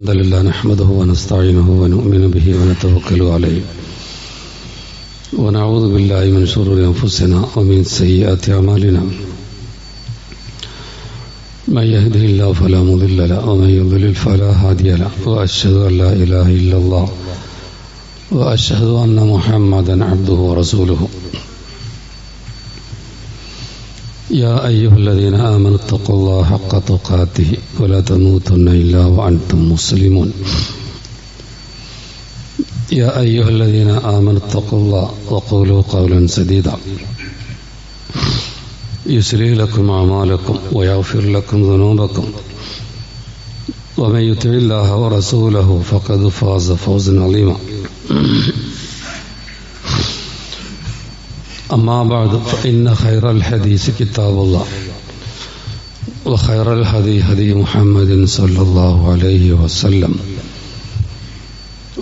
الحمد لله نحمده ونستعينه ونؤمن به ونتوكل عليه ونعوذ بالله من شرور أنفسنا ومن سيئات أعمالنا من يهده الله فلا مضل له ومن يضلل فلا هادي له وأشهد أن لا إله إلا الله وأشهد أن محمدا عبده ورسوله يا أيها الذين آمنوا اتقوا الله حق تقاته ولا تموتن إلا وأنتم مسلمون يا أيها الذين آمنوا اتقوا الله وقولوا قولا سديدا يصلح لكم أعمالكم ويغفر لكم ذنوبكم ومن يطع الله ورسوله فقد فاز فوزا عظيما أما بعد فإن خير الحديث كتاب الله وخير الهدي هدي محمد صلى الله عليه وسلم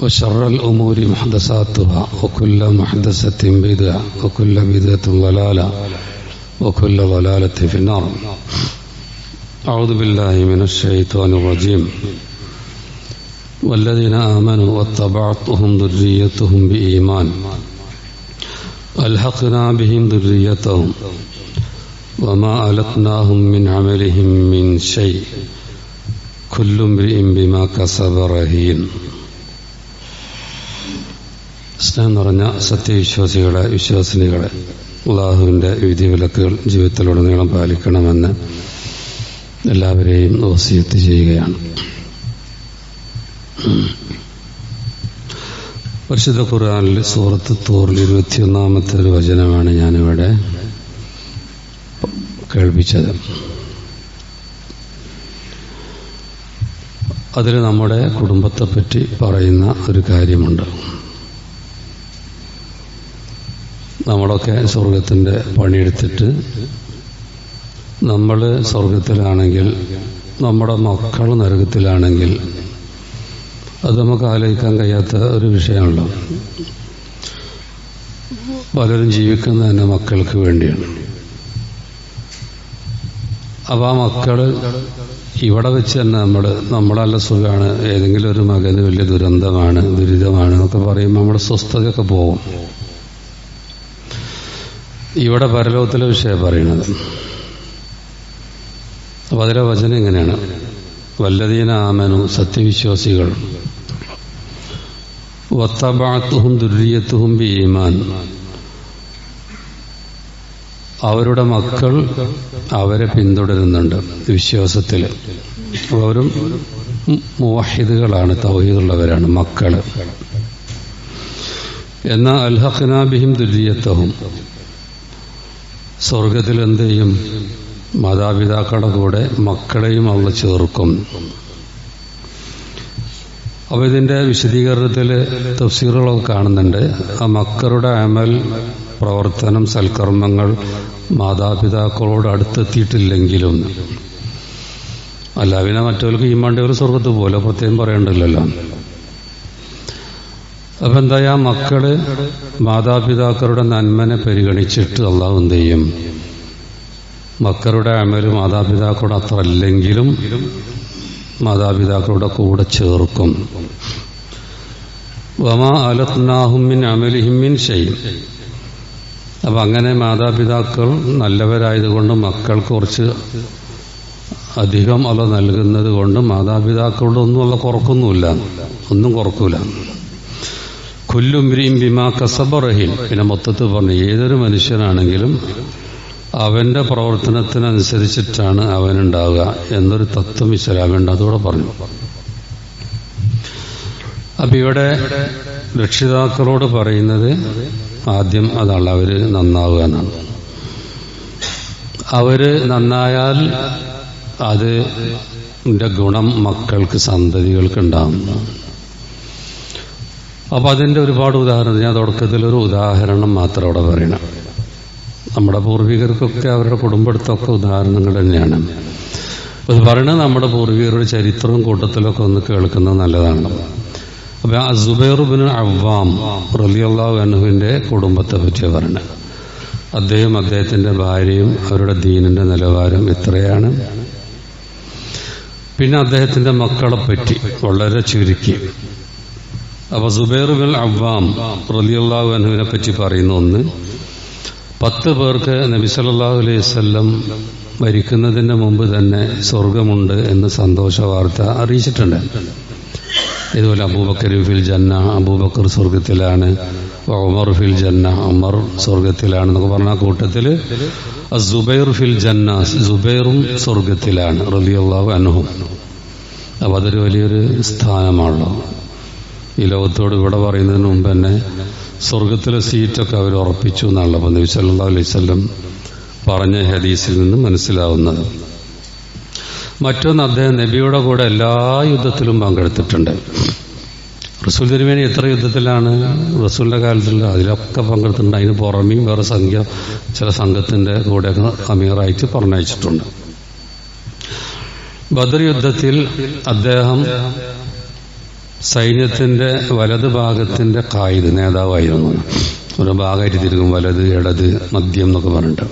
وشر الأمور محدثاتها وكل محدثة بدعة وكل بدعة ضلالة وكل ضلالة في النار. أعوذ بالله من الشيطان الرجيم. والذين آمنوا واتبعتهم ذريتهم بإيمان ألحقنا بهم ذريتهم وما ألتناهم من عملهم من شيء كل امرئ بما كسب رهين. സ്നേഹം നിറഞ്ഞ സത്യവിശ്വാസികളെ വിശ്വാസിനികളെ, അല്ലാഹുവിൻ്റെ വിധിവിലക്കുകൾ ജീവിതത്തിലുടനീളം പാലിക്കണമെന്ന് എല്ലാവരെയും വസിയത്ത് ചെയ്യുകയാണ്. പരിശുദ്ധ ഖുർആനിൽ സൂറത്ത് തൂറിൽ 21-ാമത്തെ ഒരു വചനമാണ് ഞാനിവിടെ കേൾപ്പിച്ചത്. അതിൽ നമ്മുടെ കുടുംബത്തെപ്പറ്റി പറയുന്ന ഒരു കാര്യമുണ്ട്. നമ്മളൊക്കെ സ്വർഗത്തിൻ്റെ പണിയെടുത്തിട്ട് നമ്മൾ സ്വർഗത്തിലാണെങ്കിൽ നമ്മുടെ മക്കൾ നരകത്തിലാണെങ്കിൽ അത് നമുക്ക് ആലോചിക്കാൻ കഴിയാത്ത ഒരു വിഷയമാണല്ലോ. പലരും ജീവിക്കുന്നത് തന്നെ മക്കൾക്ക് വേണ്ടിയാണ്. അപ്പം ആ മക്കൾ ഇവിടെ വെച്ച് തന്നെ നമ്മുടെ നല്ല സുഖമാണ്, ഏതെങ്കിലും ഒരു മകന് വലിയ ദുരന്തമാണ് ദുരിതമാണ് എന്നൊക്കെ പറയുമ്പോൾ നമ്മുടെ സ്വസ്ഥതയൊക്കെ പോകും. ഇവിടെ പരലോകത്തിലെ വിഷയം പറയണത്. അപ്പം അതിലെ വചനം എങ്ങനെയാണ്? വല്ലദീന ആമനു, സത്യവിശ്വാസികൾ, വത്തബഅതുഹും ദുർരിയത്തുഹും ബിഈമാൻ, അവരുടെ മക്കൾ അവരെ പിന്തുടരുന്നുണ്ട് വിശ്വാസത്തിൽ. അവരും മുവഹിദുകളാണ്, തൗഹീദുള്ളവരാണ് മക്കള്. എന്നാൽ അൽഹഖ്നാ ബിഹിം ദുർരിയത്തഹും, സ്വർഗത്തിൽ എന്ത് ചെയ്യും? മാതാപിതാക്കളുടെ കൂടെ മക്കളെയും അള്ള ചേർക്കും. അപ്പോൾ ഇതിൻ്റെ വിശദീകരണത്തിൽ തഫ്സീറുകളൊക്കെ കാണുന്നുണ്ട്. ആ മക്കളുടെ അമൽ, പ്രവർത്തനം, സൽക്കർമ്മങ്ങൾ മാതാപിതാക്കളോട് അടുത്തെത്തിയിട്ടില്ലെങ്കിലും, അല്ല പിന്നെ മറ്റവർക്ക് ഈമാണ്ടവർ സ്വർഗത്ത് പോലെ പ്രത്യേകം പറയണ്ടല്ലോ. അപ്പം എന്തായാ മക്കള് മാതാപിതാക്കളുടെ നന്മനെ പരിഗണിച്ചിട്ട് അള്ളാഹു എന്ത് ചെയ്യും? മക്കളുടെ അമല് മാതാപിതാക്കളുടെ അത്ര അല്ലെങ്കിലും മാതാപിതാക്കളുടെ കൂടെ ചേർക്കും. വമാ അലത്നാഹും മിൻ അമലിഹിം മിൻ ഷൈഇൻ. അപ്പം അങ്ങനെ മാതാപിതാക്കൾ നല്ലവരായതുകൊണ്ട് മക്കൾക്ക് കുറച്ച് അധികം അല്ല നൽകുന്നത് കൊണ്ട് മാതാപിതാക്കളുടെ ഒന്നും അല്ല കുറക്കൊന്നുമില്ല, ഒന്നും കുറക്കൂല. കുല്ലു ഇംറിഇൻ ബിമാ കസബ റഹീൻ. പിന്നെ മൊത്തത്തിൽ പറഞ്ഞു, ഏതൊരു മനുഷ്യനാണെങ്കിലും അവന്റെ പ്രവർത്തനത്തിനനുസരിച്ചിട്ടാണ് അവനുണ്ടാവുക എന്നൊരു തത്വം ഇസ്ലാമുണ്ട്. അതോടെ പറഞ്ഞു. അപ്പൊ ഇവിടെ രക്ഷിതാക്കളോട് പറയുന്നത് ആദ്യം അതാണ്, അവര് നന്നാവുക എന്നാണ്. അവര് നന്നായാൽ അതിന്റെ ഗുണം മക്കൾക്ക്, സന്തതികൾക്ക് ഉണ്ടാകുന്നു. അപ്പൊ അതിന്റെ ഒരുപാട് ഉദാഹരണം, ഞാൻ തുടക്കത്തിലൊരു ഉദാഹരണം മാത്രം അവിടെ പറയണം. നമ്മുടെ പൂർവികർക്കൊക്കെ അവരുടെ കുടുംബത്തൊക്കെ ഉദാഹരണങ്ങൾ തന്നെയാണ്. അത് പറയണത് നമ്മുടെ പൂർവികരുടെ ചരിത്രവും കൂട്ടത്തിലൊക്കെ ഒന്ന് കേൾക്കുന്നത് നല്ലതാണ്. അപ്പൊ സുബൈർ ഇബ്നു അവ്വാം റളിയല്ലാഹു അൻഹുവിന്റെ കുടുംബത്തെ പറ്റിയാണ് പറയുന്നത്. അദ്ദേഹത്തിന്റെ ഭാര്യയും അവരുടെ ദീനിന്റെ നിലവാരം ഇത്രയാണ്. പിന്നെ അദ്ദേഹത്തിന്റെ മക്കളെ പറ്റി വളരെ ചുരുക്കി. അപ്പൊ സുബൈർ ബിൻ അവ്വാം റളിയല്ലാഹു അൻഹുവിനെ പറ്റി പറയുന്ന ഒന്ന്, 10 പേർക്ക് നബി സല്ലല്ലാഹു അലൈഹി വസല്ലം മരിക്കുന്നതിന് മുമ്പ് തന്നെ സ്വർഗമുണ്ട് എന്ന് സന്തോഷ വാർത്ത അറിയിച്ചിട്ടുണ്ട്. ഇതുപോലെ അബൂബക്കർ ഫിൽ ജന്ന, അബൂബക്കർ സ്വർഗത്തിലാണ്, ഉമർ ഫിൽ ജന്ന, ഉമർ സ്വർഗത്തിലാണെന്നൊക്കെ പറഞ്ഞ കൂട്ടത്തിൽ സുബൈർ ഫിൽ ജന്ന, സുബൈറും സ്വർഗത്തിലാണ് റളിയല്ലാഹു അൻഹു. അപ്പം അതൊരു വലിയൊരു സ്ഥാനമാണല്ലോ. ഈ ലോകത്തോട് ഇവിടെ പറയുന്നതിന് മുമ്പ് തന്നെ സ്വർഗത്തിലെ സീറ്റൊക്കെ അവർ ഉറപ്പിച്ചു എന്നാണല്ലോ അപ്പം നബി സല്ലല്ലാഹു അലൈഹി വസല്ലം പറഞ്ഞ ഹദീസിൽ നിന്ന് മനസ്സിലാവുന്നത്. മറ്റൊന്ന്, അദ്ദേഹം നബിയുടെ കൂടെ എല്ലാ യുദ്ധത്തിലും പങ്കെടുത്തിട്ടുണ്ട്. റസൂൽ തിരുമേനി എത്ര യുദ്ധത്തിലാണ് റസൂലിന്റെ കാലത്തുള്ള അതിലൊക്കെ പങ്കെടുത്തിട്ടുണ്ട്. അതിന് പുറമേയും വേറെ സംഖ്യ ചില സംഘത്തിന്റെ കൂടെയൊക്കെ അമീറായിട്ട് പറഞ്ഞയച്ചിട്ടുണ്ട്. ബദർ യുദ്ധത്തിൽ അദ്ദേഹം സൈന്യത്തിന്റെ വലത് ഭാഗത്തിന്റെ ഖായിദ്, നേതാവായിരുന്നു. ഒരു ഭാഗമായിട്ട് തിരികും, വലത്, ഇടത്, മദ്യം എന്നൊക്കെ പറഞ്ഞിട്ട്.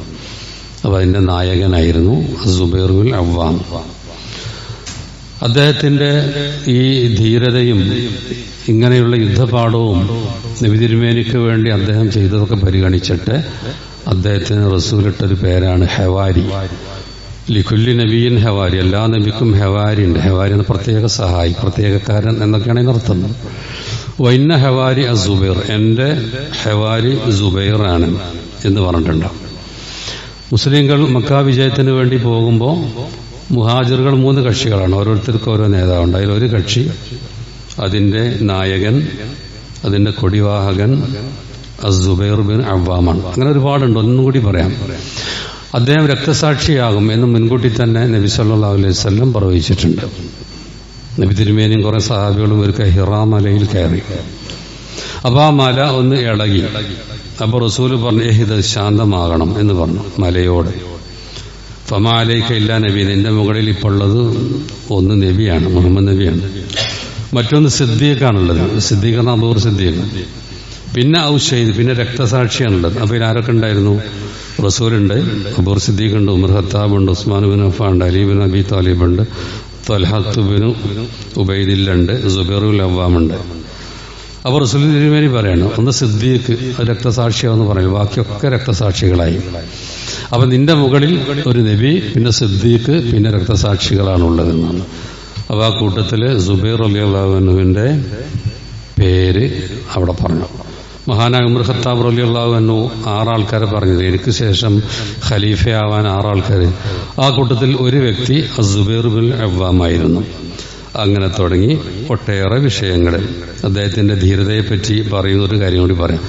അപ്പൊ അതിന്റെ നായകനായിരുന്നു സുബൈർ ബിൻ അവ്വാം. അദ്ദേഹത്തിന്റെ ഈ ധീരതയും ഇങ്ങനെയുള്ള യുദ്ധപാഠവും നബി തിരുമേനിക്ക് വേണ്ടി അദ്ദേഹം ചെയ്തതൊക്കെ പരിഗണിച്ചിട്ട് അദ്ദേഹത്തിന് റസൂലിട്ടൊരു പേരാണ് ഹവാരി. ലിഖുല്ലി നബിയിൻ ഹവാരി, എല്ലാ നബിക്കും ഹവാരി ഉണ്ട്. ഹവാരി എന്ന പ്രത്യേക സഹായി, പ്രത്യേകക്കാരൻ എന്നൊക്കെയാണ് ഇതിനർത്ഥം. വൈന്ന ഹവാരി അസുബൈർ, എന്റെ ഹവാരി സുബൈറാണ് എന്ന് പറഞ്ഞിട്ടുണ്ട്. മുസ്ലിങ്ങൾ മക്ക വിജയത്തിന് വേണ്ടി പോകുമ്പോൾ മുഹാജിറുകൾ 3 കക്ഷികളാണ്, ഓരോരുത്തർക്കും ഓരോ നേതാവുണ്ട്. അതിലൊരു കക്ഷി, അതിന്റെ നായകൻ, അതിന്റെ കൊടിവാഹകൻ അസുബൈർ ബിൻ അവ്വാമാണ്. അങ്ങനെ ഒരുപാടുണ്ട്, ഒന്നും കൂടി പറയാം. അദ്ദേഹം രക്തസാക്ഷിയാകും എന്ന് മുൻകൂട്ടി തന്നെ നബി സല്ലല്ലാഹു അലൈഹി വസല്ലം പ്രവചിച്ചിട്ടുണ്ട്. നബി തിരുമേനിയും കുറെ സഹാബികളും ഒരു ഹിറാ മലയിൽ കയറി. അപ്പൊ ആ മല ഒന്ന് ഇളകി. അപ്പൊ റസൂല് പറഞ്ഞു, ഇത് ശാന്തമാകണം എന്ന് പറഞ്ഞു മലയോട്. ഫമാലൈക ഇല്ല നബി, നിന്റെ മുകളിൽ ഇപ്പോൾ ഉള്ളത് ഒന്ന് നബിയാണ്, മുഹമ്മദ് നബിയാണ്. മറ്റൊന്ന് സിദ്ദീഖാണുള്ളത്, സിദ്ദീഖ് അബൂബക്കർ സിദ്ദീഖ്. പിന്നെ ഔഷൈദ്, പിന്നെ രക്തസാക്ഷിയാണുള്ളത്. അപ്പൊ ഇതിലാരൊക്കെ ഉണ്ടായിരുന്നു? റസൂലുണ്ട്, അബൂബക്കർ സിദ്ദീഖ് ഉണ്ട്, ഉമർ ഖത്താബ് ഉണ്ട്, ഉസ്മാൻ ബിൻ അഫ്ഫാൻ ഉണ്ട്, അലി ബിൻ അബി താലിബ് ഉണ്ട്, ത്വൽഹത്ത് ബിൻ ഉബൈദില്ല ഉണ്ട്, സുബൈർ ബിൻ അവ്വാം ഉണ്ട്. അപ്പോൾ റസൂൽ തിരുമേനി പറയണം, ഒന്ന് സിദ്ദീഖ് രക്തസാക്ഷിയാണെന്ന് പറയും, ബാക്കിയൊക്കെ രക്തസാക്ഷികളായി. അപ്പൊ നിന്റെ മുകളിൽ ഒരു നബി, പിന്നെ സിദ്ദീഖ്, പിന്നെ രക്തസാക്ഷികളാണുള്ളതെന്നാണ്. അപ്പൊ ആ കൂട്ടത്തില് സുബൈർ റളിയല്ലാഹു അൻഹുവിന്റെ പേര് അവിടെ പറഞ്ഞു. മഹാനായ ഉമർ ഖത്താബ് റളിയല്ലാഹു അൻഹു 6 ആൾക്കാരെ പറഞ്ഞത്, എനിക്ക് ശേഷം ഖലീഫയാവാൻ 6 ആൾക്കാർ. ആ കൂട്ടത്തിൽ ഒരു വ്യക്തി സുബൈർ ബിൻ അവ്വാമായിരുന്നു. അങ്ങനെ തുടങ്ങി ഒട്ടേറെ വിഷയങ്ങൾ. അദ്ദേഹത്തിന്റെ ധീരതയെപ്പറ്റി പറയുന്ന ഒരു കാര്യം കൂടി പറയാം.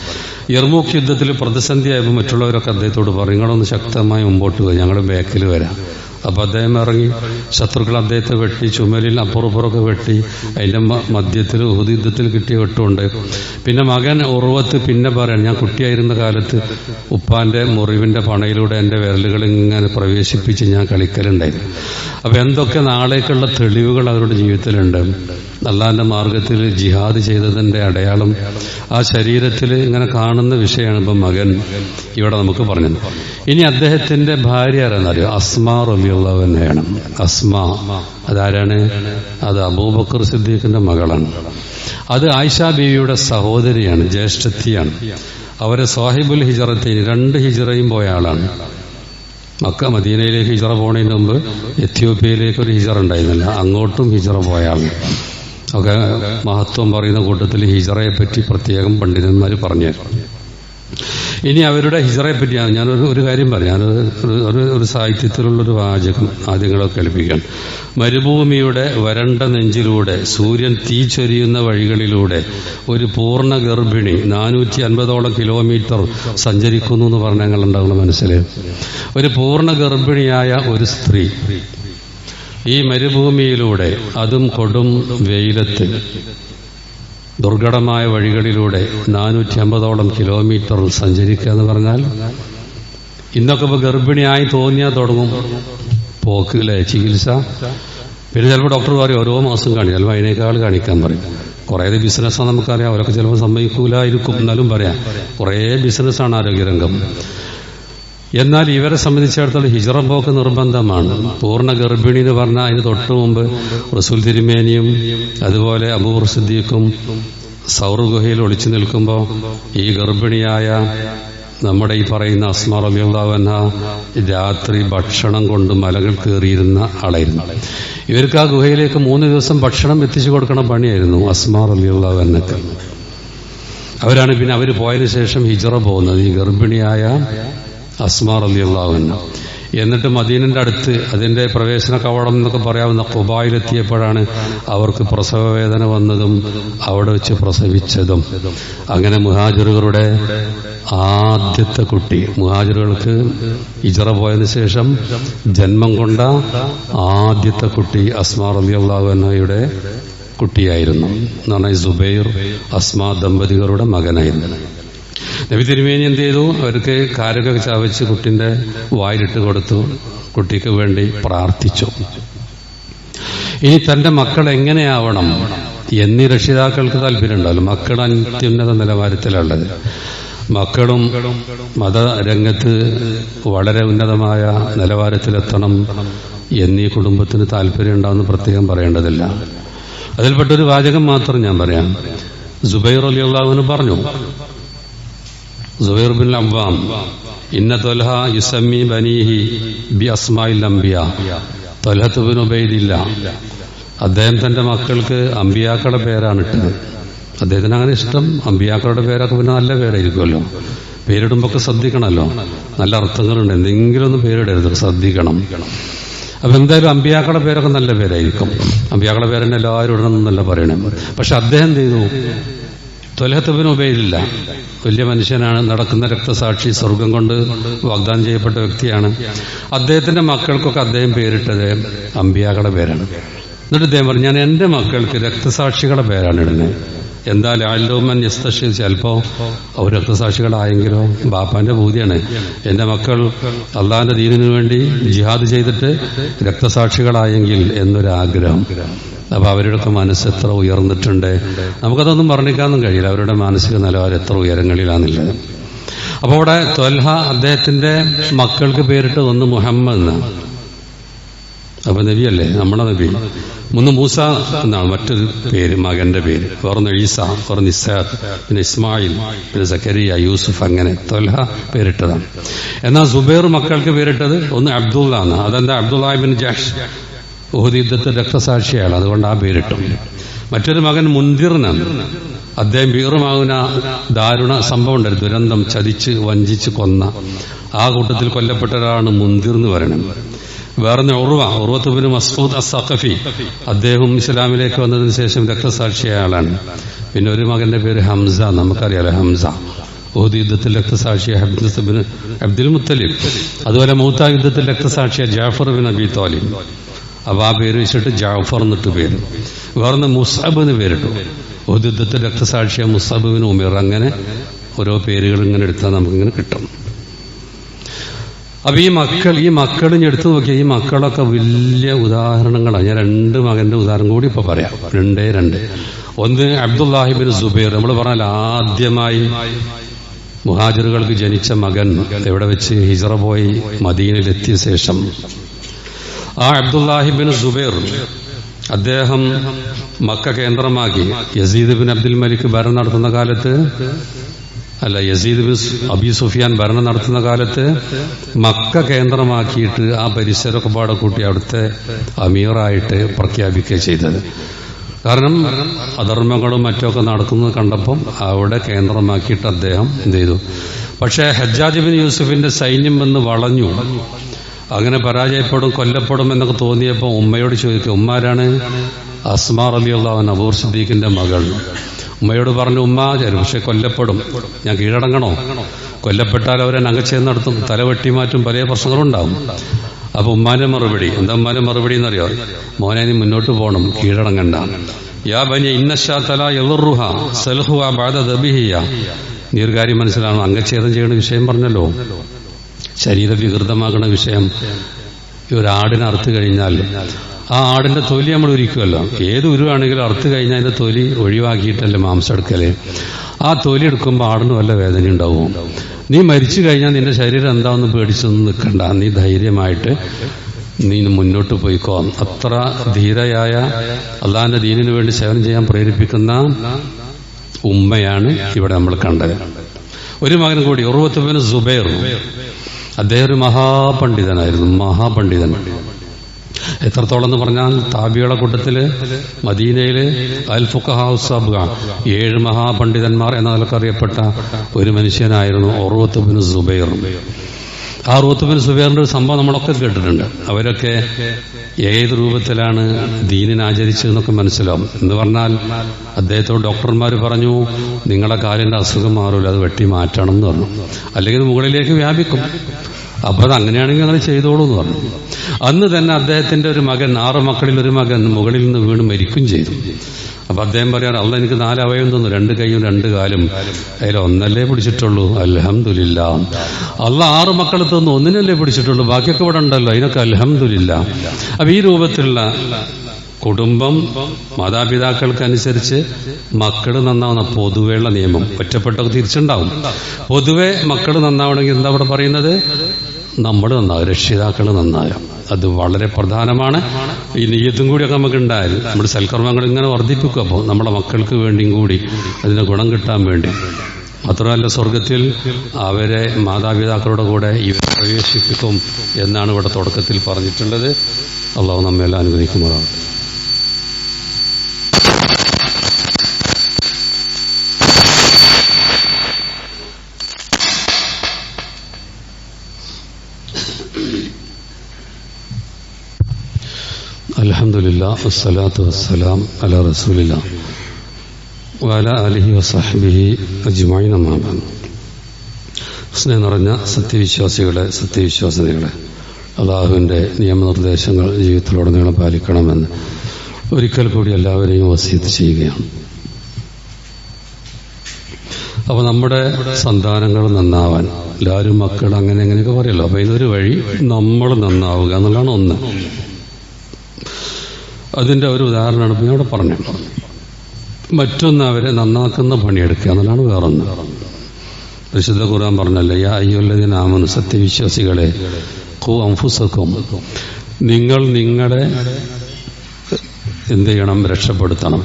യർമൂക്ക് യുദ്ധത്തിൽ പ്രതിസന്ധിയായപ്പോൾ മറ്റുള്ളവരൊക്കെ അദ്ദേഹത്തോട് പറയും, നിങ്ങളൊന്ന് ശക്തമായി മുമ്പോട്ട് പോയി, ഞങ്ങൾ ബാക്കിൽ വരാം. അപ്പൊ അദ്ദേഹം ഇറങ്ങി, ശത്രുക്കൾ അദ്ദേഹത്തെ വെട്ടി, ചുമലിൽ അപ്പുറപ്പുറമൊക്കെ വെട്ടി. അതിന്റെ മധ്യത്തിൽ ഉഹുദ് യുദ്ധത്തിൽ കിട്ടിയ വെട്ടുമുണ്ട്. പിന്നെ മകൻ ഉർവത്ത് പിന്നെ പറയാൻ, ഞാൻ കുട്ടിയായിരുന്ന കാലത്ത് ഉപ്പാന്റെ മുറിവിന്റെ പണയിലൂടെ എന്റെ വിരലുകൾ ഇങ്ങനെ പ്രവേശിപ്പിച്ച് ഞാൻ കളിക്കലുണ്ടായിരുന്നു. അപ്പൊ എന്തൊക്കെ നാളേക്കുള്ള തെളിവുകൾ അവരുടെ ജീവിതത്തിലുണ്ട്. അള്ളാന്റെ മാർഗത്തിൽ ജിഹാദ് ചെയ്തതിന്റെ അടയാളം ആ ശരീരത്തിൽ ഇങ്ങനെ കാണുന്ന വിഷയമാണ് ഇപ്പം മകൻ ഇവിടെ നമുക്ക് പറഞ്ഞത്. ഇനി അദ്ദേഹത്തിന്റെ ഭാര്യ ആരാന്നറിയോ? അസ്മാ റളിയല്ലാഹു അൻഹയാണ്. അസ്മാ അതാരാണ്? അത് അബൂബക്കർ സിദ്ദീഖിന്റെ മകളാണ്. അത് ആയിഷ ബീവിയുടെ സഹോദരിയാണ്, ജ്യേഷ്ഠത്തിയാണ്. അവരെ സാഹിബുൽ ഹിജറത്തിന് 2 ഹിജറയും പോയ ആളാണ്. മക്ക മദീനയിലേക്ക് ഹിജറ പോണതിന് മുമ്പ് എത്യോപ്യയിലേക്ക് ഒരു ഹിജറ ഉണ്ടായിരുന്നില്ല, അങ്ങോട്ടും ഹിജറ പോയ ആളാണ്. ഒക്കെ മഹത്വം പറയുന്ന കൂട്ടത്തിൽ ഹിജറയെ പറ്റി പ്രത്യേകം പണ്ഡിതന്മാർ പറഞ്ഞു. ഇനി അവരുടെ ഹിജറയെ പറ്റി ഞാനൊരു കാര്യം പറയാം. ഒരു സാഹിത്യത്തിലുള്ളൊരു വാചകം ആദ്യങ്ങളൊക്കെ കേൾപ്പിക്കാൻ. മരുഭൂമിയുടെ വരണ്ട നെഞ്ചിലൂടെ സൂര്യൻ തീ ചൊരിയുന്ന വഴികളിലൂടെ ഒരു പൂർണ്ണ ഗർഭിണി 450ഓളം കിലോമീറ്റർ സഞ്ചരിക്കുന്നു എന്ന് പറഞ്ഞാൽ ഞങ്ങളുണ്ടാകുന്ന മനസ്സിൽ. ഒരു പൂർണ്ണ ഗർഭിണിയായ ഒരു സ്ത്രീ ഈ മരുഭൂമിയിലൂടെ, അതും കൊടും വെയിലത്ത്, ദുർഘടമായ വഴികളിലൂടെ 450ഓളം കിലോമീറ്റർ സഞ്ചരിക്കുക എന്ന് പറഞ്ഞാൽ, ഇന്നൊക്കെ ഇപ്പോൾ ഗർഭിണിയായി തോന്നിയാൽ തുടങ്ങും പോക്ക് അല്ലേ, ചികിത്സ. പിന്നെ ചിലപ്പോൾ ഡോക്ടർ പറയും ഓരോ മാസം കാണിക്കും, ചിലപ്പോൾ അതിനേക്കാൾ കാണിക്കാൻ പറയും. കുറേ ബിസിനസ്സാണ് നമുക്കറിയാം, അവരൊക്കെ ചിലപ്പോൾ സമ്മതിക്കൂലായിരിക്കും, എന്നാലും പറയാം കുറേ ബിസിനസ്സാണ് ആരോഗ്യരംഗം. എന്നാൽ ഇവരെ സംബന്ധിച്ചിടത്തോളം ഹിജ്റ പോക്ക് നിർബന്ധമാണ്. പൂർണ്ണ ഗർഭിണി എന്ന് പറഞ്ഞാൽ അതിന് തൊട്ടു മുമ്പ് റസൂൽ തിരുമേനിയും അതുപോലെ അബൂബക്കർ സിദ്ദീഖും സൗർ ഗുഹയിൽ ഒളിച്ചു നിൽക്കുമ്പോൾ ഈ ഗർഭിണിയായ നമ്മുടെ ഈ പറയുന്ന അസ്മാ റളിയല്ലാഹു അൻഹ രാത്രി ഭക്ഷണം കൊണ്ട് മലകൾ കയറിയിരുന്ന ആളായിരുന്നു. ഇവർക്ക് ആ ഗുഹയിലേക്ക് 3 ദിവസം ഭക്ഷണം എത്തിച്ചു കൊടുക്കണ പണിയായിരുന്നു അസ്മാ റളിയല്ലാഹു അൻഹക്ക്. അവരാണ് പിന്നെ അവർ പോയതിനു ശേഷം ഹിജ്റ പോകുന്നത്, ഈ ഗർഭിണിയായ അസ്മാ റളിയല്ലാഹു അൻഹ. എന്നിട്ട് മദീനന്റെ അടുത്ത് അതിന്റെ പ്രവേശന കവാടം എന്നൊക്കെ പറയാവുന്ന ഖുബായിലെത്തിയപ്പോഴാണ് അവർക്ക് പ്രസവ വേദന വന്നതും അവിടെ വെച്ച് പ്രസവിച്ചതും. അങ്ങനെ മുഹാജിറുകളുടെ ആദ്യത്തെ കുട്ടി, മുഹാജിറുകൾക്ക് ഹിജ്റ പോയതിനു ശേഷം ജന്മം കൊണ്ട ആദ്യത്തെ കുട്ടി അസ്മാ റളിയല്ലാഹു അൻഹയുടെ കുട്ടിയായിരുന്നു. എന്ന് പറഞ്ഞാൽ സുബൈർ അസ്മാ ദമ്പതികളുടെ മകനായിരുന്നു. നബി തിരുമേനി എന്ത് ചെയ്തു? അവർക്ക് കാരൊക്കെ ചവച്ച് കുട്ടിന്റെ വായിലിട്ട് കൊടുത്തു, കുട്ടിക്ക് വേണ്ടി പ്രാർത്ഥിച്ചു. ഇനി തന്റെ മക്കൾ എങ്ങനെയാവണം എന്നീ രക്ഷിതാക്കൾക്ക് താല്പര്യമുണ്ടല്ലോ. മക്കൾ അത്യുന്നത നിലവാരത്തിലുള്ളത്, മക്കളും മതരംഗത്ത് വളരെ ഉന്നതമായ നിലവാരത്തിലെത്തണം എന്നീ കുടുംബത്തിന് താല്പര്യം ഉണ്ടാവുമെന്ന് പ്രത്യേകം പറയേണ്ടതില്ല. അതിൽപ്പെട്ടൊരു വാചകം മാത്രം ഞാൻ പറയാം. സുബൈർ റളിയല്ലാഹു അൻഹു പറഞ്ഞു, സുബൈർ ബിൻ അവ്വാം, ഇന്ന ത്വൽഹ യുസമ്മി ബനീഹി ബി അസ്മാഇൽ അംബിയാ. ത്വൽഹത്ത് ബിൻ ഉബൈദില്ല, അദ്ദേഹം തന്റെ മക്കൾക്ക് അമ്പിയാക്കളുടെ പേരാണ് ഇട്ടത്. അദ്ദേഹത്തിന് അങ്ങനെ ഇഷ്ടം. അമ്പിയാക്കളുടെ പേരൊക്കെ പിന്നെ നല്ല പേരായിരിക്കുമല്ലോ. പേരിടുമ്പൊക്കെ ശ്രദ്ധിക്കണമല്ലോ, നല്ല അർത്ഥങ്ങളുണ്ട്. എന്തെങ്കിലും ഒന്ന് പേരിടരുത്, ശ്രദ്ധിക്കണം. അപ്പൊ എന്തായാലും അമ്പിയാക്കളുടെ പേരൊക്കെ നല്ല പേരായിരിക്കും. അമ്പിയാക്കളുടെ പേരെന്നെ എല്ലാവരും ഇടണമെന്നല്ല പറയണേ. പക്ഷെ അദ്ദേഹം എന്ത് ചെയ്തു? ത്വൽഹത്ത് ബിൻ ഉബൈദില്ല, വലിയ മനുഷ്യനാണ്, നടക്കുന്ന രക്തസാക്ഷി, സ്വർഗം കൊണ്ട് വാഗ്ദാനം ചെയ്യപ്പെട്ട വ്യക്തിയാണ്. അദ്ദേഹത്തിന്റെ മക്കൾക്കൊക്കെ അദ്ദേഹം പേരിട്ടത് അമ്പിയാക്കളുടെ പേരാണ്. എന്നിട്ട് അദ്ദേഹം പറഞ്ഞു, ഞാൻ എന്റെ മക്കൾക്ക് രക്തസാക്ഷികളുടെ പേരാണ് ഇടുന്നത്. എന്താ ലാലോമൻ യസ്തഷി, ചിലപ്പോ അവർ രക്തസാക്ഷികളായെങ്കിലോ. ബാപ്പാന്റെ പൂതിയാണ്, എന്റെ മക്കൾ അള്ളാഹിന്റെ ദീനിനു വേണ്ടി ജിഹാദ് ചെയ്തിട്ട് രക്തസാക്ഷികളായെങ്കിൽ എന്നൊരാഗ്രഹം. അപ്പൊ അവരുടെയൊക്കെ മനസ്സ് എത്ര ഉയർന്നിട്ടുണ്ട്, നമുക്കതൊന്നും വർണ്ണിക്കാനൊന്നും കഴിയില്ല. അവരുടെ മാനസിക നിലവാരം എത്ര ഉയരങ്ങളിലാണുള്ളത്. അപ്പൊ അവിടെ ത്വൽഹ അദ്ദേഹത്തിന്റെ മക്കൾക്ക് പേരിട്ട് ഒന്ന് മുഹമ്മദ് എന്നാണ്. അപ്പൊ നബിയല്ലേ, നമ്മുടെ നബി. ഒന്ന് മൂസ എന്നാണ് മറ്റൊരു പേര്, മകന്റെ പേര്. വേറൊന്ന് ഈസ, വേറൊന്ന് ഇസ്ഹാഖ്, പിന്നെ ഇസ്മായിൽ, പിന്നെ സക്കരിയ, യൂസുഫ്, അങ്ങനെ ത്വൽഹ പേരിട്ടതാണ്. എന്നാൽ സുബൈർ മക്കൾക്ക് പേരിട്ടത് ഒന്ന് അബ്ദുള്ള എന്നാണ്. അതെന്താ? അബ്ദുള്ള ബിൻ ജഹ്ഷ് ഉഹദ് യുദ്ധത്തിൽ രക്തസാക്ഷിയാണ്, അതുകൊണ്ട് ആ പേരിട്ടു. മറ്റൊരു മകൻ മുൻദിറിനാണ്. അദ്ദേഹം ബീറുമാകുന്ന ദാരുണ സംഭവം ഉണ്ടായിരുന്നു, ദുരന്തം, ചതിച്ച് വഞ്ചിച്ച് കൊന്ന ആ കൂട്ടത്തിൽ കൊല്ലപ്പെട്ട ഒരാളാണ് മുൻദിർ എന്ന് പറയുന്നത്. വേറെ ഉർവത്ത് ബിൻ മസ്ഊദ് അസ്സഖഫി, അദ്ദേഹം ഇസ്ലാമിലേക്ക് വന്നതിന് ശേഷം രക്തസാക്ഷിയായ ആളാണ്. പിന്നെ ഒരു മകന്റെ പേര് ഹംസ, നമുക്കറിയാലോ ഹംസ, ഉഹദ് യുദ്ധത്തിൽ രക്തസാക്ഷിയ അബ്ദുൽ മുത്തലിബ്. അതുപോലെ മൂത്ത യുദ്ധത്തിൽ രക്തസാക്ഷിയ ജാഫർ ബിൻ അബി ത്വാലിബ്. അപ്പൊ ആ പേര് വെച്ചിട്ട് ജാഫർ എന്നിട്ട് പേര്. വേറൊന്ന് മുസ്അബ് എന്ന് പേരിട്ടു. ഉഹദ് യുദ്ധത്തിൽ രക്തസാക്ഷിയ മുസ്അബ് ബിൻ ഉമൈർ. അങ്ങനെ ഓരോ പേരുകൾ ഇങ്ങനെ എടുത്താൽ നമുക്കിങ്ങനെ കിട്ടും. അപ്പൊ ഈ മക്കൾ എടുത്തു നോക്കിയാൽ ഈ മക്കളൊക്കെ വലിയ ഉദാഹരണങ്ങളാണ്. ഞാൻ 2 മകന്റെ ഉദാഹരണം കൂടി ഇപ്പൊ പറയാം. 2. ഒന്ന് അബ്ദുല്ലാഹി ബിൻ സുബൈർ. നമ്മൾ പറഞ്ഞാൽ ആദ്യമായി മുഹാജിറുകൾക്ക് ജനിച്ച മകൻ എവിടെ വെച്ച്? ഹിജ്റ പോയി മദീനയിലെത്തിയ ശേഷം ആ അബ്ദുല്ലാഹി ബിൻ സുബൈർ അദ്ദേഹം മക്ക കേന്ദ്രമാക്കി യസീദ് ബിൻ അബ്ദുൽ മലിക് ഭരണം നടത്തുന്ന കാലത്ത്, യസീദ് ബിൻ അബി സുഫിയാൻ ഭരണം നടത്തുന്ന കാലത്ത് മക്ക കേന്ദ്രമാക്കിയിട്ട് ആ പരിസരമൊക്കെ പാടെ കൂട്ടി അവിടുത്തെ അമീറായിട്ട് പ്രഖ്യാപിക്കുകയാണ് ചെയ്തത്. കാരണം അധർമ്മങ്ങളും മറ്റൊക്കെ നടക്കുന്നത് കണ്ടപ്പം അവിടെ കേന്ദ്രമാക്കിയിട്ട് അദ്ദേഹം എന്ത് ചെയ്തു? പക്ഷേ ഹജ്ജാജ് ബിൻ യൂസുഫിന്റെ സൈന്യം വന്ന് വളഞ്ഞു. അങ്ങനെ പരാജയപ്പെടും, കൊല്ലപ്പെടും എന്നൊക്കെ തോന്നിയപ്പോൾ ഉമ്മയോട് ചോദിക്കുക, ഉമ്മാരാണ്? അസ്മാ റളിയല്ലാഹു അൻഹ, അബൂബക്കർ സിദ്ദീഖിന്റെ മകൾ. ഉമ്മയോട് പറഞ്ഞു, ഉമ്മ പക്ഷെ കൊല്ലപ്പെടും, ഞാൻ കീഴടങ്ങണോ? കൊല്ലപ്പെട്ടാൽ അവരെ അകച്ചേന്ന് നടത്തും, തലവെട്ടി മാറ്റും, പല പ്രശ്നങ്ങളുണ്ടാവും. അപ്പൊ ഉമ്മാന്റെ മറുപടി എന്താ? ഉമ്മാന്റെ മറുപടി എന്നറിയോ? മോനെ നീ മുന്നോട്ട് പോകണം, കീഴടങ്ങണ്ട. യാ ബനി ഇന്നശാതല യളുറുഹ സൽഹുവ ബഅദ ദബിഹിയ. നീ ഒരു കാര്യം മനസ്സിലാവണം, അംഗച്ഛേദം ചെയ്യുന്ന വിഷയം പറഞ്ഞല്ലോ, ശരീരവികൃതമാകുന്ന വിഷയം. ഈ ഒരു ആടിനെ അറുത്ത് കഴിഞ്ഞാൽ ആ ആടിന്റെ തൊലി നമ്മൾ ഉരിക്കുമല്ലോ. ഏത് ഉരുവാണെങ്കിലും അറുത്ത് കഴിഞ്ഞാൽ അതിന്റെ തൊലി ഒഴിവാക്കിയിട്ടല്ലേ മാംസം എടുക്കല്. ആ തൊലി എടുക്കുമ്പോൾ ആടിന് വല്ല വേദന ഉണ്ടാവും. നീ മരിച്ചു കഴിഞ്ഞാൽ നിന്റെ ശരീരം എന്താണെന്ന് പേടിച്ചൊന്നും നിൽക്കണ്ട, നീ ധൈര്യമായിട്ട് നീ മുന്നോട്ട് പോയിക്കോ. അത്ര ധീരയായ അള്ളാഹിന്റെ ദീനിനു വേണ്ടി സേവനം ചെയ്യാൻ പ്രേരിപ്പിക്കുന്ന ഉമ്മയാണ് ഇവിടെ നമ്മൾ കണ്ടത്. ഒരു മകൻ കൂടി ഉർവത്ത് ബിൻ സുബൈർ, അദ്ദേഹം ഒരു മഹാപണ്ഡിതൻ. എത്രത്തോളം എന്ന് പറഞ്ഞാൽ താബിയുടെ കൂട്ടത്തില് മദീനയില് അൽ ഫുഖഹാ സബ്അ 7 മഹാപണ്ഡിതന്മാർ എന്ന നിലക്കറിയപ്പെട്ട ഒരു മനുഷ്യനായിരുന്നു ഉർവത്ത് ബിൻ സുബൈർ. ആ ഉർവത്ത് ബിൻ സുബൈറിന്റെ ഒരു സംഭവം നമ്മളൊക്കെ കേട്ടിട്ടുണ്ട്. അവരൊക്കെ ഏത് രൂപത്തിലാണ് ദീനിനെ ആചരിച്ചതെന്നൊക്കെ മനസ്സിലാവും. എന്ന് പറഞ്ഞാൽ അദ്ദേഹത്തോട് ഡോക്ടർമാർ പറഞ്ഞു, നിങ്ങളുടെ കാലിന്റെ അസുഖം മാറൂല, അത് വെട്ടി മാറ്റണം എന്ന് പറഞ്ഞു, അല്ലെങ്കിൽ മുകളിലേക്ക് വ്യാപിക്കും. അപ്പൊ അത് അങ്ങനെയാണെങ്കിൽ അങ്ങനെ ചെയ്തോളൂ എന്ന് പറഞ്ഞു. അന്ന് തന്നെ അദ്ദേഹത്തിന്റെ ഒരു മകൻ, 6 മക്കളിൽ ഒരു മകൻ മുകളിൽ നിന്ന് വീണ് മരിക്കും ചെയ്തു. അപ്പൊ അദ്ദേഹം പറയാറ്, അള്ളാഹ് എനിക്ക് 4 അവയവം തന്നു, 2 കൈയും 2 കാലും, അതിൽ ഒന്നല്ലേ പിടിച്ചിട്ടുള്ളൂ, അൽഹംദുലില്ലാ. അള്ളാഹ് 6 മക്കൾ തന്നു, ഒന്നിനല്ലേ പിടിച്ചിട്ടുള്ളൂ, ബാക്കിയൊക്കെ ഇവിടെ ഉണ്ടല്ലോ, അതിനൊക്കെ അൽഹംദുലില്ലാ. അപ്പൊ ഈ രൂപത്തിലുള്ള കുടുംബം, മാതാപിതാക്കൾക്കനുസരിച്ച് മക്കൾ നന്നാവുന്ന പൊതുവെയുള്ള നിയമം. ഒറ്റപ്പെട്ടൊക്കെ തിരിച്ചുണ്ടാവും. പൊതുവെ മക്കൾ നന്നാവണമെങ്കിൽ എന്താ ഇവിടെ പറയുന്നത്? നമ്മൾ നന്നാവുക, രക്ഷിതാക്കൾ നന്നാവുക. അത് വളരെ പ്രധാനമാണ്. ഈ നിയ്യത്തും കൂടിയൊക്കെ നമുക്ക് ഉണ്ടായാൽ നമ്മുടെ സൽക്കർമ്മങ്ങൾ ഇങ്ങനെ വർദ്ധിപ്പിക്കും. അപ്പോൾ നമ്മുടെ മക്കൾക്ക് വേണ്ടിയും കൂടി അതിന്റെ ഗുണം കിട്ടാൻ വേണ്ടി മാത്രമല്ല, സ്വർഗത്തിൽ അവരെ മാതാപിതാക്കളുടെ കൂടെ ഇവർ പ്രവേശിപ്പിക്കും എന്നാണ് ഇവിടെ തുടക്കത്തിൽ പറഞ്ഞിട്ടുള്ളത്. അള്ളാഹു നമ്മെല്ലാം അനുഗ്രഹിക്കുമാറാണ്. അൽഹംദുലില്ലാഹ് വസ്സലാത്തു വസ്സലാം അലാ റസൂലില്ലാഹ് വഅലാ ആലിഹി വസഹ്ബിഹി അജ്മഈൻ. അമ്മാ ബഅദ്. സ്നേഹം നിറഞ്ഞ സത്യവിശ്വാസികളെ, അല്ലാഹുവിന്റെ നിയമനിർദ്ദേശങ്ങൾ ജീവിതത്തിലുടനീളം പാലിക്കണമെന്ന് ഒരിക്കൽ കൂടി എല്ലാവരെയും വസിയത്ത് ചെയ്യുകയാണ്. അപ്പൊ നമ്മുടെ സന്താനങ്ങൾ നന്നാവാൻ, എല്ലാവരും മക്കൾ അങ്ങനെ അങ്ങനെയൊക്കെ പറയല്ലോ. അപ്പൊ ഇതൊരു വഴി നമ്മൾ നന്നാവുക എന്നുള്ളതാണ് ഒന്ന്. അതിന്റെ ഒരു ഉദാഹരണമാണ് ഇപ്പം ഇവിടെ പറഞ്ഞത്. മറ്റൊന്ന് അവരെ നന്നാക്കുന്ന പണിയെടുക്കുക എന്നുള്ളതാണ് വേറൊന്ന്. പരിശുദ്ധ ഖുർആൻ പറഞ്ഞല്ലോ, യാ അയ്യുഹല്ലദീന ആമനു, സത്യവിശ്വാസികളെ, ഖൂ അൻഫുസക്കും, നിങ്ങൾ നിങ്ങളെ എന്ത് ചെയ്യണം? രക്ഷപ്പെടുത്തണം.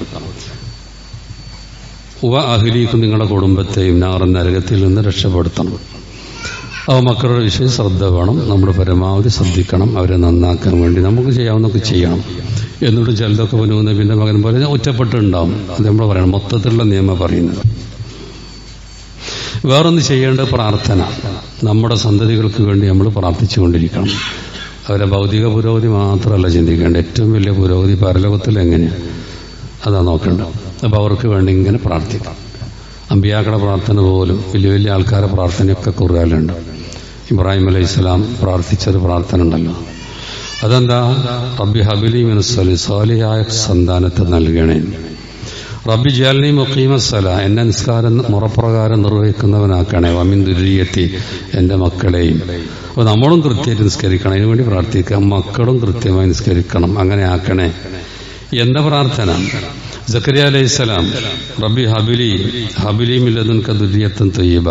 വ അഹ്ലീക്കും, നിങ്ങളുടെ കുടുംബത്തെയും നാറൻ നരകത്തിൽ നിന്ന് രക്ഷപ്പെടുത്തണം. ആ മക്കളുടെ വിഷയം ശ്രദ്ധ വേണം. നമ്മൾ പരമാവധി ശ്രദ്ധിക്കണം. അവരെ നന്നാക്കാൻ വേണ്ടി നമുക്ക് ചെയ്യാവുന്നൊക്കെ ചെയ്യണം. എന്നിട്ട് ചിലതൊക്കെ നബിന്റെ മകൻ പോലെ ഒറ്റപ്പെട്ടുണ്ടാവും. അത് നമ്മൾ പറയണം. മൊത്തത്തിലുള്ള നിയമം പറയുന്നത്. വേറൊന്ന് ചെയ്യേണ്ട പ്രാർത്ഥന. നമ്മുടെ സന്തതികൾക്ക് വേണ്ടി നമ്മൾ പ്രാർത്ഥിച്ചുകൊണ്ടിരിക്കണം. അവരെ ഭൗതിക പുരോഗതി മാത്രമല്ല ചിന്തിക്കേണ്ടത്. ഏറ്റവും വലിയ പുരോഗതി പരലോകത്തിൽ എങ്ങനെയാണ്, അതാ നോക്കേണ്ടത്. അപ്പൊ അവർക്ക് വേണ്ടി ഇങ്ങനെ പ്രാർത്ഥിക്കാം. അമ്പിയാക്കളുടെ പ്രാർത്ഥന പോലും, വലിയ വലിയ ആൾക്കാരുടെ പ്രാർത്ഥനയൊക്കെ ഖുർആനിലുണ്ട്. ഇബ്രാഹിം അലൈഹിസ്സലാം പ്രാർത്ഥിച്ചൊരു പ്രാർത്ഥന ഉണ്ടല്ലോ, അതെന്താ? റബ്ബി ഹബിലി മിനസ് സാലിഹായ സന്താനത്തെ നൽകണേ. റബ്ബി ജഅൽനി മുഖീമസ്സല, എന്നെ നിസ്കാരം മുറപ്രകാരം നിർവഹിക്കുന്നവനാക്കണേ. വമിൻ ദുരിയത്തി, എന്റെ മക്കളെയും. അപ്പൊ നമ്മളും കൃത്യമായിട്ട് നിസ്കരിക്കണം, അതിനുവേണ്ടി പ്രാർത്ഥിക്കാം. മക്കളും കൃത്യമായി നിസ്കരിക്കണം, അങ്ങനെ ആക്കണേ. എന്താ പ്രാർത്ഥന? സക്കരിയ അലൈഹിസ്സലാം, റബ്ബി ഹബിലി മിൻ ലദുൻക ദുരിയത്തൻ തയ്യിബ,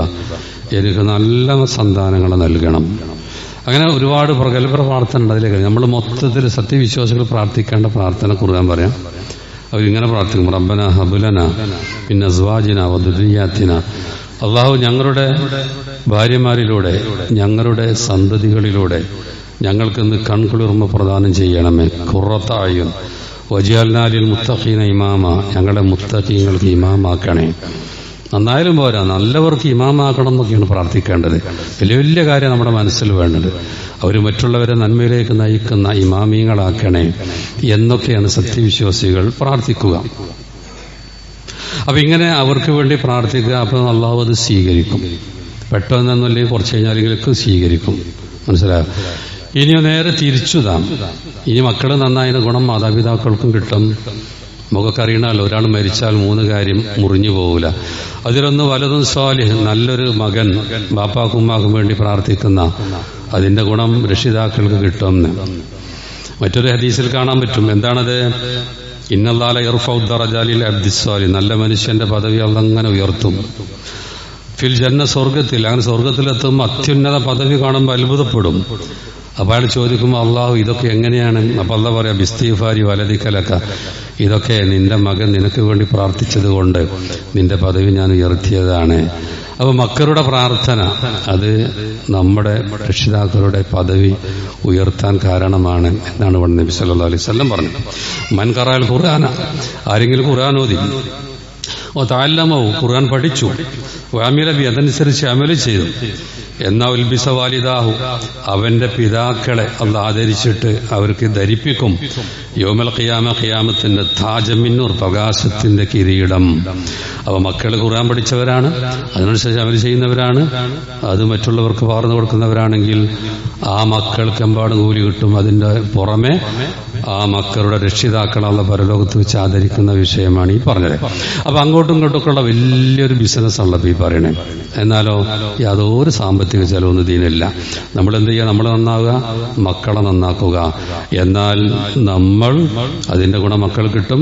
എനിക്ക് നല്ല സന്താനങ്ങളെ നൽകണം. അങ്ങനെ ഒരുപാട് പ്രഗത്ഭ പ്രാർത്ഥന ഉണ്ട്. അതിലേക്ക് നമ്മൾ മൊത്തത്തിൽ സത്യവിശ്വാസികൾ പ്രാർത്ഥിക്കേണ്ട പ്രാർത്ഥന ഖുർആൻ പറയാം. അവരിങ്ങനെ പ്രാർത്ഥിക്കും, റബ്ബന ഹബുലന മിൻ അസ്വാജിന വദുരിയാത്തിന, അള്ളാഹു ഞങ്ങളുടെ ഭാര്യമാരിലൂടെ, ഞങ്ങളുടെ സന്തതികളിലൂടെ ഞങ്ങൾക്കിന്ന് കൺകുളിർമ പ്രദാനം ചെയ്യണമേ. ഖുർറത അയ്യുൻ വജഅൽനാ ലിൽ മുത്തഖീന ഇമാമ, ഞങ്ങളുടെ മുത്തഖീങ്ങൾക്ക് ഇമാമാക്കണേ. നന്നായാലും പോരാ, നല്ലവർക്ക് ഇമാമാക്കണം എന്നൊക്കെയാണ് പ്രാർത്ഥിക്കേണ്ടത്. വലിയ വലിയ കാര്യം നമ്മുടെ മനസ്സിൽ വേണ്ടത്. അവർ മറ്റുള്ളവരെ നന്മയിലേക്ക് നയിക്കുന്ന ഇമാമീങ്ങളാക്കണേ എന്നൊക്കെയാണ് സത്യവിശ്വാസികൾ പ്രാർത്ഥിക്കുക. അപ്പൊ ഇങ്ങനെ അവർക്ക് വേണ്ടി പ്രാർത്ഥിക്കുക. അപ്പൊ അള്ളാഹു അത് സ്വീകരിക്കും. പെട്ടെന്നൊന്നുമില്ലെങ്കിൽ കുറച്ച് കഴിഞ്ഞാലെങ്കിലും സ്വീകരിക്കും. മനസ്സിലായോ? ഇനി നേരെ തിരിച്ചുതാം. ഇനി മക്കൾ നന്നായതിന് ഗുണം മാതാപിതാക്കൾക്കും കിട്ടും. നമുക്കറിയണമല്ലോ, ഒരാൾ മരിച്ചാൽ 3 കാര്യം മുറിഞ്ഞു പോകില്ല. അതിലൊന്ന് വലതും സ്വാലിഹ്, നല്ലൊരു മകൻ ബാപ്പാക്കും ഉമ്മാക്കും വേണ്ടി പ്രാർത്ഥിക്കുന്ന, അതിന്റെ ഗുണം രക്ഷിതാക്കൾക്ക് കിട്ടുമെന്ന് മറ്റൊരു ഹദീസിൽ കാണാൻ പറ്റും. എന്താണത്? ഇന്നല്ലാഹ യർഫഉ ദറജാലിൽ അബ്ദിസ്സാലിഹ്, നല്ല മനുഷ്യന്റെ പദവി അല്ലാഹ് അങ്ങനെ ഉയർത്തും. ഫിൽ ജന്ന, സ്വർഗത്തിൽ. അങ്ങനെ സ്വർഗത്തിലെത്തുമ്പോൾ അത്യുന്നത പദവി കാണുമ്പോൾ അത്ഭുതപ്പെടും. അപ്പോൾ അയാൾ ചോദിക്കുമ്പോൾ അള്ളാഹു ഇതൊക്കെ എങ്ങനെയാണ്? അപ്പോൾ അള്ളാഹ് പറയാം ബിസ്തീഫാരി വലതിക്കലക്ക, ഇതൊക്കെ നിന്റെ മകൻ നിനക്ക് വേണ്ടി പ്രാർത്ഥിച്ചത് കൊണ്ട് നിന്റെ പദവി ഞാൻ ഉയർത്തിയതാണ്. അപ്പോൾ മക്കളുടെ പ്രാർത്ഥന അത് നമ്മുടെ രക്ഷിതാക്കളുടെ പദവി ഉയർത്താൻ കാരണമാണ് എന്നാണ് ഇവിടെ നബി സല്ലല്ലാഹു അലൈഹി വസല്ലം പറഞ്ഞത്. മൻ ഖറഅൽ ഖുർആന, ആരെങ്കിലും ഖുർആൻ ഓതി, തഅല്ലമഹു, ഖുർആൻ പഠിച്ചു, വഅമില ബി, അതനുസരിച്ച് അമല് ചെയ്തു, എന്നാ ഉൽബിസ വാലിദാഹു, അവന്റെ പിതാക്കളെ അള്ളാഹ് ആദരിച്ചിട്ട് അവർക്ക് ധരിപ്പിക്കും യൗമൽ ഖിയാമ, ഖിയാമത്തിന്റെ താജമിന്നൂർ, പ്രകാശത്തിന്റെ കിരീടം. അവ മക്കൾ ഖുർആൻ പഠിച്ചവരാണ്, അതിനനുസരിച്ച് അമൽ ചെയ്യുന്നവരാണ്, അത് മറ്റുള്ളവർക്ക് പകർന്നു കൊടുക്കുന്നവരാണെങ്കിൽ ആ മക്കൾക്ക് എമ്പാടും കൂലി കിട്ടും. അതിന്റെ പുറമെ ആ മക്കളുടെ രക്ഷിതാക്കളെ പരലോകത്ത് വെച്ച് ആദരിക്കുന്ന വിഷയമാണ് ഈ പറഞ്ഞത്. അപ്പൊ അങ്ങോട്ടും ഇങ്ങോട്ടൊക്കെയുള്ള വലിയൊരു ബിസിനസ്സാണല്ലോ ഈ പറയണേ. എന്നാലോ യാതൊരു സാമ്പത്തിക ചെലവൊന്നും ഇതിനില്ല. നമ്മൾ എന്ത് ചെയ്യുക? നമ്മൾ നന്നാവുക, മക്കളെ നന്നാക്കുക. എന്നാൽ നമ്മൾ അതിന്റെ ഗുണം മക്കൾ കിട്ടും,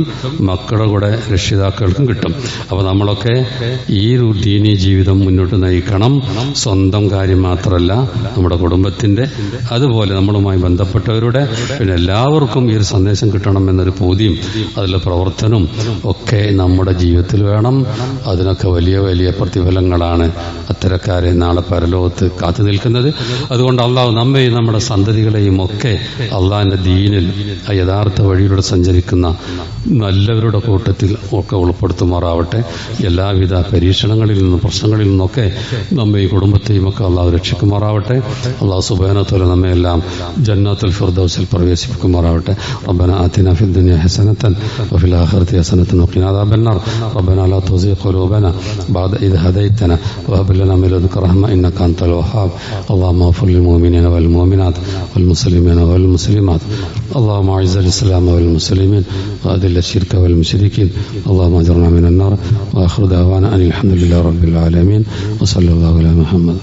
മക്കളുടെ കൂടെ രക്ഷിതാക്കൾക്കും കിട്ടും. അപ്പൊ നമ്മളൊക്കെ ഈ ഒരു ദീനീ ജീവിതം മുന്നോട്ട് നയിക്കണം. സ്വന്തം കാര്യം മാത്രമല്ല, നമ്മുടെ കുടുംബത്തിന്റെ, അതുപോലെ നമ്മളുമായി ബന്ധപ്പെട്ടവരുടെ, പിന്നെ എല്ലാവർക്കും ഈ ഒരു സന്ദേശം കിട്ടണം എന്നൊരു പൂതിയും അതിലെ പ്രവർത്തനവും ഒക്കെ നമ്മുടെ ജീവിതത്തിൽ വേണം. അതിനൊക്കെ വലിയ വലിയ പ്രതിഫലങ്ങളാണ് അത്തരക്കാരെ നാളെ പരലോകത്ത് കാത്തു നിൽക്കുന്നത്. അതുകൊണ്ട് അള്ളാഹു നമ്മെയും നമ്മുടെ സന്തതികളെയും ഒക്കെ അള്ളാഹിന്റെ ദീനിൽ ആ യഥാർത്ഥ വഴിയിലൂടെ സഞ്ചരിക്കുന്ന നല്ലവരുടെ കൂട്ടത്തിൽ ഒക്കെ ഉൾപ്പെടുത്തുമാറാവട്ടെ. എല്ലാവിധ പരീക്ഷണങ്ങളിൽ നിന്നും പ്രശ്നങ്ങളിൽ നിന്നൊക്കെ നമ്മെ ഈ കുടുംബത്തെയും ഒക്കെ അള്ളാഹു രക്ഷിക്കുമാറാവട്ടെ. അള്ളാഹു സുബ്ഹാനഹു വ തആല നമ്മെല്ലാം ജന്നത്തുൽ ഫിർദൗസിൽ പ്രവേശിപ്പിക്കുമാറാവട്ടെ. ربنا آتنا في الدنيا حسنة وفي الآخرة حسنة وقنا عذاب النار. ربنا لا تزغ قلوبنا بعد إذ هديتنا وهب لنا من لدنك رحمة إنك أنت الوهاب. اللهم اغفر للمؤمنين والمؤمنات والمسلمين والمسلمات. اللهم أعز الإسلام والمسلمين وأذل الشرك والمشركين. اللهم أجرنا من النار. وآخر دعوانا أن الحمد لله رب العالمين وصلى الله على محمد.